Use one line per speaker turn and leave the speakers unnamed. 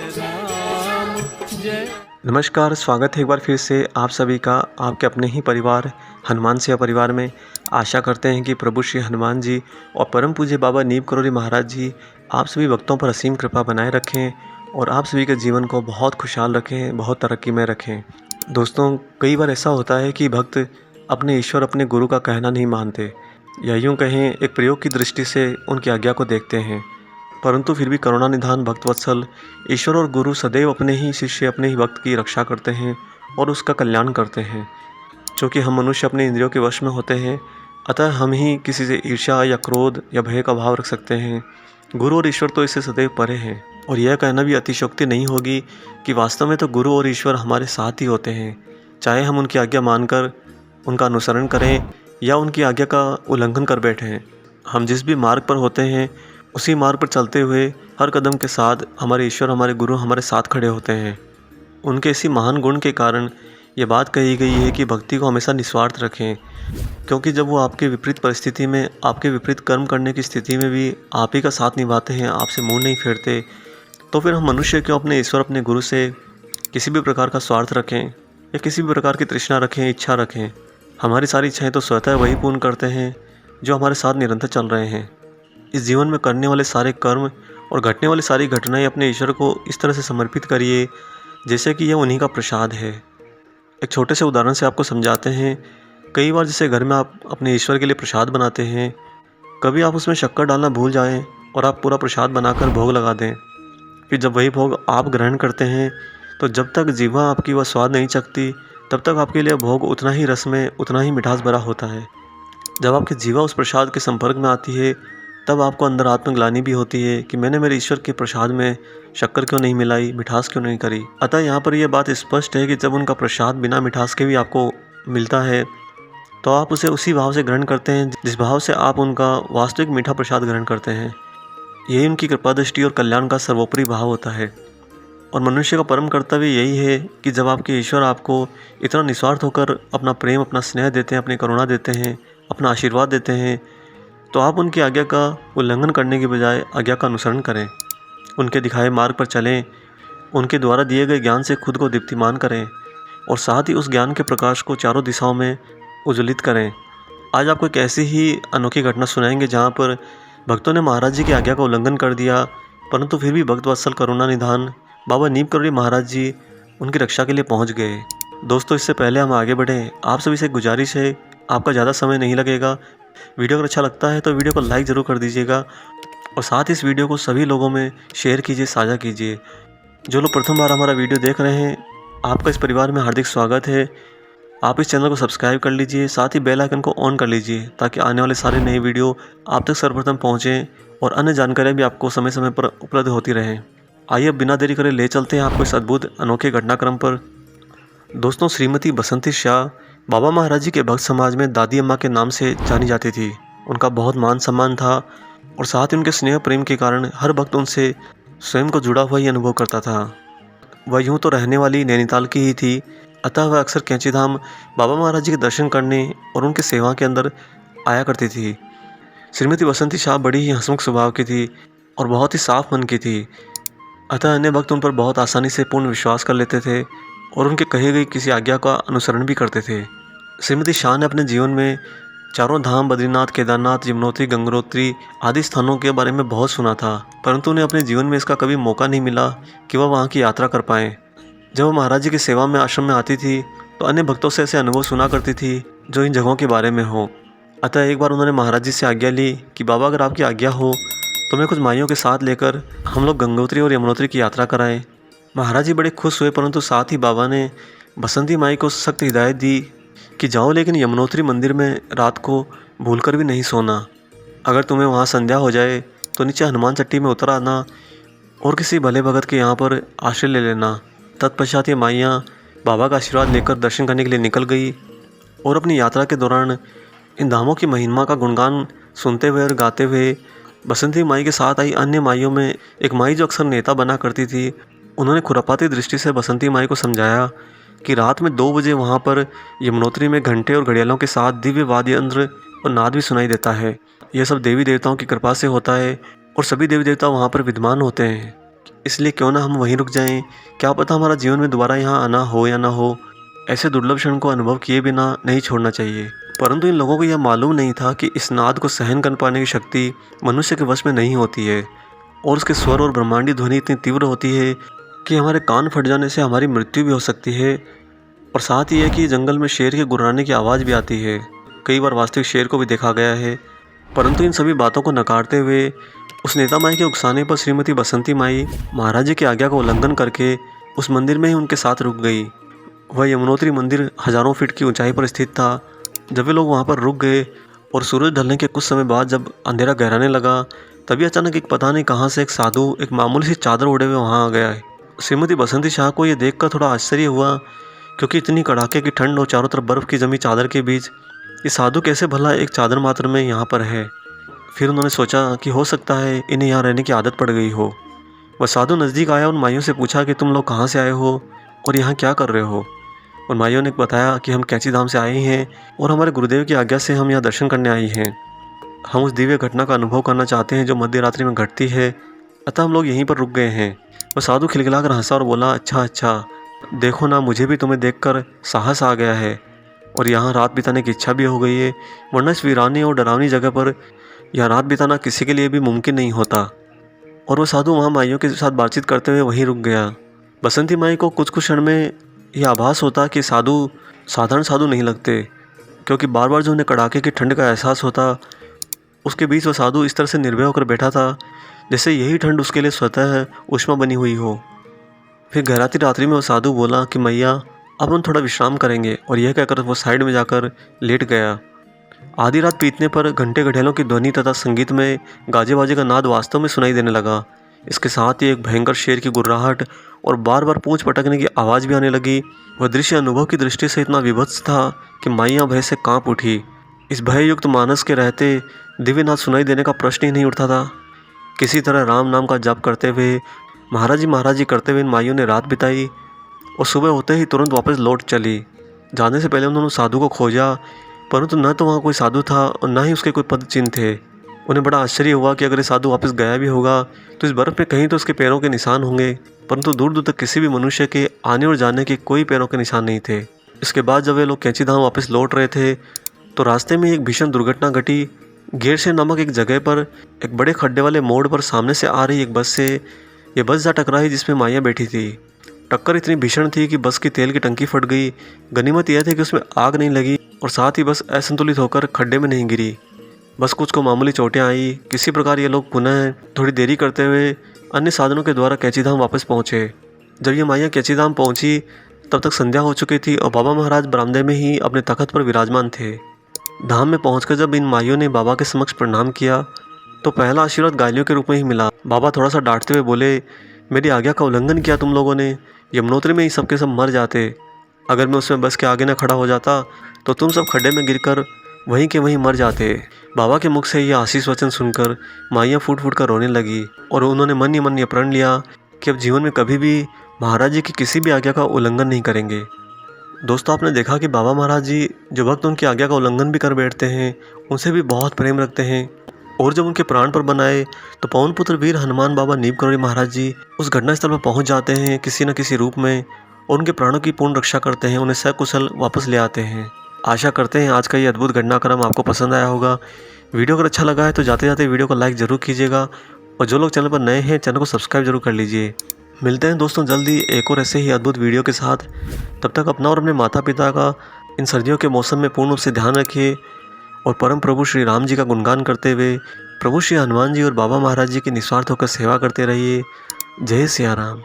राम जय।
नमस्कार, स्वागत है एक बार फिर से आप सभी का आपके अपने ही परिवार हनुमान सेवा परिवार में। आशा करते हैं कि प्रभु श्री हनुमान जी और परम पूज्य बाबा नीम करोली महाराज जी आप सभी भक्तों पर असीम कृपा बनाए रखें और आप सभी के जीवन को बहुत खुशहाल रखें, बहुत तरक्की में रखें। दोस्तों, कई बार ऐसा होता है कि भक्त अपने ईश्वर, अपने गुरु का कहना नहीं मानते, या यूँ कहें एक प्रयोग की दृष्टि से उनकी आज्ञा को देखते हैं, परंतु फिर भी करुणा निधान भक्तवत्सल ईश्वर और गुरु सदैव अपने ही शिष्य, अपने ही भक्त की रक्षा करते हैं और उसका कल्याण करते हैं। क्योंकि हम मनुष्य अपने इंद्रियों के वश में होते हैं, अतः हम ही किसी से ईर्ष्या या क्रोध या भय का भाव रख सकते हैं। गुरु और ईश्वर तो इससे सदैव परे हैं। और यह कहना भी अतिशयोक्ति नहीं होगी कि वास्तव में तो गुरु और ईश्वर हमारे साथ ही होते हैं, चाहे हम उनकी आज्ञा मानकर उनका अनुसरण करें या उनकी आज्ञा का उल्लंघन कर बैठें। हम जिस भी मार्ग पर होते हैं उसी मार्ग पर चलते हुए हर कदम के साथ हमारे ईश्वर, हमारे गुरु हमारे साथ खड़े होते हैं। उनके इसी महान गुण के कारण ये बात कही गई है कि भक्ति को हमेशा निस्वार्थ रखें, क्योंकि जब वो आपके विपरीत परिस्थिति में, आपके विपरीत कर्म करने की स्थिति में भी आप ही का साथ निभाते हैं, आपसे मुंह नहीं फेरते, तो फिर हम मनुष्य क्यों अपने ईश्वर, अपने गुरु से किसी भी प्रकार का स्वार्थ रखें या किसी भी प्रकार की तृष्णा रखें, इच्छा रखें। हमारी सारी इच्छाएँ तो स्वतः वही पूर्ण करते हैं जो हमारे साथ निरंतर चल रहे हैं। इस जीवन में करने वाले सारे कर्म और घटने वाली सारी घटनाएं अपने ईश्वर को इस तरह से समर्पित करिए जैसे कि यह उन्हीं का प्रसाद है। एक छोटे से उदाहरण से आपको समझाते हैं। कई बार जैसे घर में आप अपने ईश्वर के लिए प्रसाद बनाते हैं, कभी आप उसमें शक्कर डालना भूल जाएं और आप पूरा प्रसाद बनाकर भोग लगा दें। फिर जब वही भोग आप ग्रहण करते हैं तो जब तक जीवा आपकी वह स्वाद नहीं चखती, तब तक आपके लिए भोग उतना ही रस में, उतना ही मिठास भरा होता है। जब आपकी जीवा उस प्रसाद के संपर्क में आती है, तब आपको अंदर आत्मग्लानि भी होती है कि मैंने मेरे ईश्वर के प्रसाद में शक्कर क्यों नहीं मिलाई, मिठास क्यों नहीं करी। अतः यहाँ पर यह बात स्पष्ट है कि जब उनका प्रसाद बिना मिठास के भी आपको मिलता है, तो आप उसे उसी भाव से ग्रहण करते हैं जिस भाव से आप उनका वास्तविक मीठा प्रसाद ग्रहण करते हैं। यही उनकी कृपा दृष्टि और कल्याण का सर्वोपरि भाव होता है। और मनुष्य का परम कर्तव्य यही है कि जब आपके ईश्वर आपको इतना निस्वार्थ होकर अपना प्रेम, अपना स्नेह देते हैं, अपनी करुणा देते हैं, अपना आशीर्वाद देते हैं, तो आप उनकी आज्ञा का उल्लंघन करने के बजाय आज्ञा का अनुसरण करें, उनके दिखाए मार्ग पर चलें, उनके द्वारा दिए गए ज्ञान से खुद को दीप्तिमान करें और साथ ही उस ज्ञान के प्रकाश को चारों दिशाओं में उज्ज्वलित करें। आज आपको एक ऐसी ही अनोखी घटना सुनाएंगे जहाँ पर भक्तों ने महाराज जी की आज्ञा का उल्लंघन कर दिया, परंतु फिर भी भक्त वत्सल करुणा निधान बाबा नीम करोली महाराज जी उनकी रक्षा के लिए पहुँच गए। दोस्तों, इससे पहले हम आगे बढ़ें, आप सभी से गुजारिश है, आपका ज़्यादा समय नहीं लगेगा। वीडियो अगर अच्छा लगता है तो वीडियो को लाइक ज़रूर कर दीजिएगा और साथ ही इस वीडियो को सभी लोगों में शेयर कीजिए, साझा कीजिए। जो लोग प्रथम बार हमारा वीडियो देख रहे हैं, आपका इस परिवार में हार्दिक स्वागत है। आप इस चैनल को सब्सक्राइब कर लीजिए, साथ ही बेल आइकन को ऑन कर लीजिए ताकि आने वाले सारे नए वीडियो आप तक सर्वप्रथम पहुँचें और अन्य जानकारियाँ भी आपको समय समय पर उपलब्ध होती रहें। आइए अब बिना देरी करे ले चलते हैं आपको इस अद्भुत अनोखे घटनाक्रम पर। दोस्तों, श्रीमती बसंती शाह बाबा महाराज जी के भक्त समाज में दादी अम्मा के नाम से जानी जाती थी। उनका बहुत मान सम्मान था और साथ ही उनके स्नेह प्रेम के कारण हर भक्त उनसे स्वयं को जुड़ा हुआ ही अनुभव करता था। वह यूँ तो रहने वाली नैनीताल की ही थी, अतः वह अक्सर कैंची धाम बाबा महाराज जी के दर्शन करने और उनके सेवा के अंदर आया करती थी। श्रीमती बसंती शाह बड़ी ही हंसमुख स्वभाव की थी और बहुत ही साफ मन की थी, अतः अन्य भक्त उन पर बहुत आसानी से पूर्ण विश्वास कर लेते थे और उनके कही गई किसी आज्ञा का अनुसरण भी करते थे। श्रीमती शाह ने अपने जीवन में चारों धाम बद्रीनाथ, केदारनाथ, यमुनोत्री, गंगोत्री आदि स्थानों के बारे में बहुत सुना था, परंतु उन्हें अपने जीवन में इसका कभी मौका नहीं मिला कि वह वहाँ की यात्रा कर पाएँ। जब वह महाराज जी की सेवा में आश्रम में आती थी तो अन्य भक्तों से ऐसे अनुभव सुना करती थी जो इन जगहों के बारे में हो। अतः एक बार उन्होंने महाराज जी से आज्ञा ली कि बाबा, अगर आपकी आज्ञा हो तो मैं कुछ माइयों के साथ लेकर हम लोग गंगोत्री और यमुनोत्री की यात्रा कराएं। महाराज जी बड़े खुश हुए, परंतु साथ ही बाबा ने बसंती माई को सख्त हिदायत दी कि जाओ, लेकिन यमुनोत्री मंदिर में रात को भूलकर भी नहीं सोना। अगर तुम्हें वहाँ संध्या हो जाए तो नीचे हनुमान चट्टी में उतर आना और किसी भले भगत के यहाँ पर आश्रय ले लेना। तत्पश्चात ये माइयाँ बाबा का आशीर्वाद लेकर दर्शन करने के लिए निकल गई और अपनी यात्रा के दौरान इन धामों की महिमा का गुणगान सुनते हुए और गाते हुए बसंती माई के साथ आई अन्य माइयों में एक माई जो अक्सर नेता बना करती थी, उन्होंने खुरापाती दृष्टि से बसंती माई को समझाया कि रात में 2 बजे वहाँ पर यमुनोत्री में घंटे और घड़ियालों के साथ दिव्य वाद्य यंत्र और नाद भी सुनाई देता है। यह सब देवी देवताओं की कृपा से होता है और सभी देवी देवता वहाँ पर विद्यमान होते हैं। इसलिए क्यों ना हम वहीं रुक जाएं। क्या पता हमारा जीवन में दोबारा यहाँ आना हो या ना हो। ऐसे दुर्लभ क्षण को अनुभव किए बिना नहीं छोड़ना चाहिए। परंतु इन लोगों को यह मालूम नहीं था कि इस नाद को सहन कर पाने की शक्ति मनुष्य के वश में नहीं होती है और उसके स्वर और ब्रह्मांडी ध्वनि इतनी तीव्र होती है कि हमारे कान फट जाने से हमारी मृत्यु भी हो सकती है। और साथ ही है कि जंगल में शेर के गुर्राने की आवाज़ भी आती है। कई बार वास्तविक शेर को भी देखा गया है। परंतु इन सभी बातों को नकारते हुए उस नेता माई के उकसाने पर श्रीमती बसंती माई महाराज जी की आज्ञा का उल्लंघन करके उस मंदिर में ही उनके साथ रुक गई। वह यमुनोत्री मंदिर हजारों फीट की ऊंचाई पर स्थित था। जब वे लोग वहां पर रुक गए और सूरज ढलने के कुछ समय बाद जब अंधेरा गहराने लगा, तभी अचानक एक पता नहीं कहाँ से एक साधु एक मामूली सी चादर ओढ़े हुए वहाँ आ गया है। श्रीमती बसंती शाह को यह देखकर थोड़ा आश्चर्य हुआ, क्योंकि इतनी कड़ाके की ठंड और चारों तरफ बर्फ़ की जमी चादर के बीच ये साधु कैसे भला एक चादर मात्र में यहाँ पर है। फिर उन्होंने सोचा कि हो सकता है इन्हें यहाँ रहने की आदत पड़ गई हो। वह साधु नज़दीक आया, उन माइयों से पूछा कि तुम लोग कहाँ से आए हो और यहाँ क्या कर रहे हो। उन माइयों ने बताया कि हम कैंची धाम से आए हैं और हमारे गुरुदेव की आज्ञा से हम यहाँ दर्शन करने आई हैं। हम उस दिव्य घटना का अनुभव करना चाहते हैं जो मध्य रात्रि में घटती है, अतः हम लोग यहीं पर रुक गए हैं। वह साधु खिलखिलाकर हंसा और बोला, अच्छा, देखो ना, मुझे भी तुम्हें देखकर साहस आ गया है और यहाँ रात बिताने की इच्छा भी हो गई है, वरना इस वीरानी और डरावनी जगह पर यहाँ रात बिताना किसी के लिए भी मुमकिन नहीं होता। और वह साधु वहाँ माइयों के साथ बातचीत करते हुए वहीं रुक गया। बसंती माई को कुछ क्षण में यह आभास होता कि साधु साधारण साधु नहीं लगते, क्योंकि बार बार जो उन्हें कड़ाके की ठंड का एहसास होता, उसके बीच वह साधु इस तरह से निर्भय होकर बैठा था जैसे यही ठंड उसके लिए स्वतः ऊष्मा बनी हुई हो। फिर गहराती रात्रि में वो साधु बोला कि मैया, अब हम थोड़ा विश्राम करेंगे, और यह कहकर वो साइड में जाकर लेट गया। आधी रात बीतने पर घंटे घड़ियालों की ध्वनि तथा संगीत में गाजे बाजे का नाद वास्तव में सुनाई देने लगा। इसके साथ ही एक भयंकर शेर की गुर्राहट और बार बार पूंछ पटकने की आवाज़ भी आने लगी। वह दृश्य अनुभव की दृष्टि से इतना विभत्स था कि माइयाँ भय से काँप उठी। इस भययुक्त मानस के रहते दिव्य नाद सुनाई देने का प्रश्न ही नहीं उठता था। किसी तरह राम नाम का जप करते हुए महाराज जी करते हुए इन माइयों ने रात बिताई और सुबह होते ही तुरंत वापस लौट चली। जाने से पहले उन्होंने साधु को खोजा, परंतु न तो वहाँ कोई साधु था और न ही उसके कोई पद चिन्ह थे। उन्हें बड़ा आश्चर्य हुआ कि अगर ये साधु वापस गया भी होगा तो इस बर्फ़ में कहीं तो उसके पैरों के निशान होंगे, परंतु दूर दूर तक किसी भी मनुष्य के आने और जाने के कोई पैरों के निशान नहीं थे। इसके बाद जब वे लोग कैंची धाम वापस लौट रहे थे तो रास्ते में एक भीषण दुर्घटना घटी। घेरशेर नामक एक जगह पर एक बड़े खड्डे वाले मोड़ पर सामने से आ रही एक बस से यह बस जा टकराई जिसमें माइयाँ बैठी थी। टक्कर इतनी भीषण थी कि बस की तेल की टंकी फट गई। गनीमत यह थी कि उसमें आग नहीं लगी और साथ ही बस असंतुलित होकर खड्डे में नहीं गिरी। बस कुछ को मामूली चोटें आई। किसी प्रकार ये लोग पुनः थोड़ी देरी करते हुए अन्य साधनों के द्वारा कैंची धाम वापस पहुँचे। जब ये माइयाँ कैंची धाम पहुँची तब तक संध्या हो चुकी थी और बाबा महाराज बरामदे में ही अपने तख्त पर विराजमान थे। धाम में पहुंचकर जब इन माइयों ने बाबा के समक्ष प्रणाम किया तो पहला आशीर्वाद गालियों के रूप में ही मिला। बाबा थोड़ा सा डांटते हुए बोले, मेरी आज्ञा का उल्लंघन किया तुम लोगों ने, यमुनोत्री में ही सबके सब मर जाते। अगर मैं उसमें बस के आगे न खड़ा हो जाता तो तुम सब खड्डे में गिरकर वहीं के वहीं मर जाते। बाबा के मुख से यह आशीष वचन सुनकर माइयाँ फूट फूट कर रोने लगी और उन्होंने मन ही मन यह प्रण लिया कि अब जीवन में कभी भी महाराज जी की किसी भी आज्ञा का उल्लंघन नहीं करेंगे। दोस्तों, आपने देखा कि बाबा महाराज जी जो भक्त उनकी आज्ञा का उल्लंघन भी कर बैठते हैं उनसे भी बहुत प्रेम रखते हैं। और जब उनके प्राण पर बनाए तो पवन पुत्र वीर हनुमान बाबा नीम करोड़ी महाराज जी उस घटनास्थल पर पहुंच जाते हैं किसी न किसी रूप में और उनके प्राणों की पूर्ण रक्षा करते हैं, उन्हें सकुशल वापस ले आते हैं। आशा करते हैं आज का ये अद्भुत घटनाक्रम आपको पसंद आया होगा। वीडियो अगर अच्छा लगा है तो जाते जाते वीडियो को लाइक ज़रूर कीजिएगा और जो लोग चैनल पर नए हैं चैनल को सब्सक्राइब जरूर कर लीजिए। मिलते हैं दोस्तों जल्दी एक और ऐसे ही अद्भुत वीडियो के साथ। तब तक अपना और अपने माता पिता का इन सर्दियों के मौसम में पूर्ण रूप से ध्यान रखिए और परम प्रभु श्री राम जी का गुणगान करते हुए प्रभु श्री हनुमान जी और बाबा महाराज जी की निस्वार्थ होकर सेवा करते रहिए। जय सिया राम।